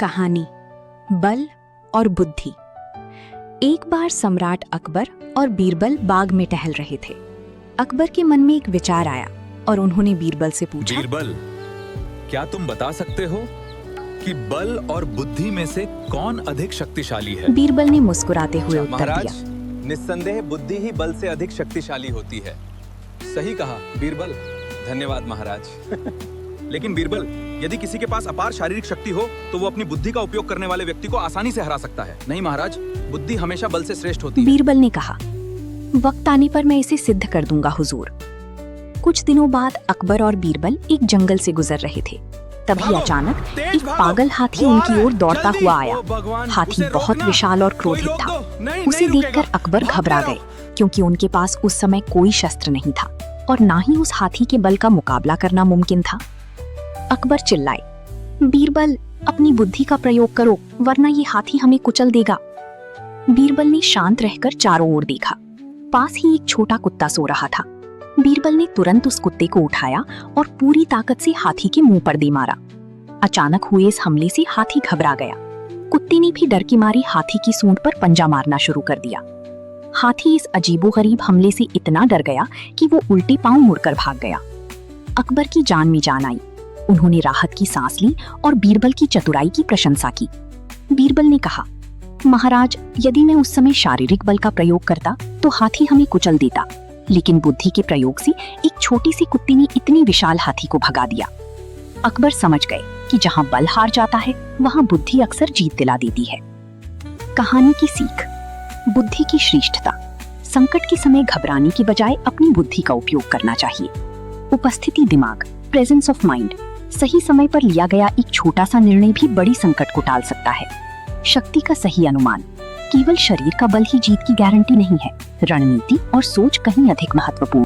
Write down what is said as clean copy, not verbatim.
कहानी बल और बुद्धि। एक बार सम्राट अकबर और बीरबल बाग में टहल रहे थे। अकबर के मन में एक विचार आया और उन्होंने बीरबल से पूछा, बीरबल, क्या तुम बता सकते हो कि बल और बुद्धि में से कौन अधिक शक्तिशाली है? बीरबल ने मुस्कुराते हुए उत्तर महाराज, दिया, निस्संदेह बुद्धि ही बल से अधिक शक्तिशाली होती है। सही कहा बीरबल, धन्यवाद महाराज। लेकिन बीरबल, यदि किसी के पास अपार शारीरिक शक्ति हो तो वो अपनी बुद्धि का उपयोग करने वाले व्यक्ति को आसानी से हरा सकता है। नहीं महाराज, बुद्धि हमेशा बल से श्रेष्ठ होती है। बीरबल ने कहा, वक्त आने पर मैं इसे सिद्ध कर दूंगा हुजूर। कुछ दिनों बाद अकबर और बीरबल एक जंगल से गुजर रहे थे। तभी अचानक एक पागल हाथी उनकी ओर दौड़ता हुआ आया। हाथी बहुत विशाल और क्रोधित था। उसे देखकर अकबर घबरा गए, क्योंकि उनके पास उस समय कोई शस्त्र नहीं था और ना ही उस हाथी के बल का मुकाबला करना मुमकिन था। अकबर चिल्लाए, बीरबल, अपनी बुद्धि का प्रयोग करो, वरना ये हाथी हमें कुचल देगा। बीरबल ने शांत रहकर चारों ओर देखा। पास ही एक छोटा कुत्ता सो रहा था। बीरबल ने तुरंत उस कुत्ते को उठाया और पूरी ताकत से हाथी के मुंह पर दे मारा। अचानक हुए इस हमले से हाथी घबरा गया। कुत्ते ने भी डर की मारी हाथी की सूंड पर पंजा मारना शुरू कर दिया। हाथी इस अजीबोगरीब हमले से इतना डर गया कि वो उल्टे पांव मुड़कर भाग गया। अकबर की जान में जान आई। उन्होंने राहत की सांस ली और बीरबल की चतुराई की प्रशंसा की। बीरबल ने कहा, महाराज, यदि मैं उस समय शारीरिक बल का प्रयोग करता तो हाथी हमें कुचल देता, लेकिन बुद्धि के प्रयोग से एक छोटी सी कुत्ती ने इतनी विशाल हाथी को भगा दिया। अकबर समझ गए कि जहां बल हार जाता है वहां बुद्धि अक्सर जीत दिला देती है। कहानी की सीख, बुद्धि की श्रेष्ठता। संकट के समय घबराने की बजाय अपनी बुद्धि का उपयोग करना चाहिए। उपस्थिति दिमाग, प्रेजेंस ऑफ माइंड। सही समय पर लिया गया एक छोटा सा निर्णय भी बड़ी संकट को टाल सकता है। शक्ति का सही अनुमान, केवल शरीर का बल ही जीत की गारंटी नहीं है। रणनीति और सोच कहीं अधिक महत्वपूर्ण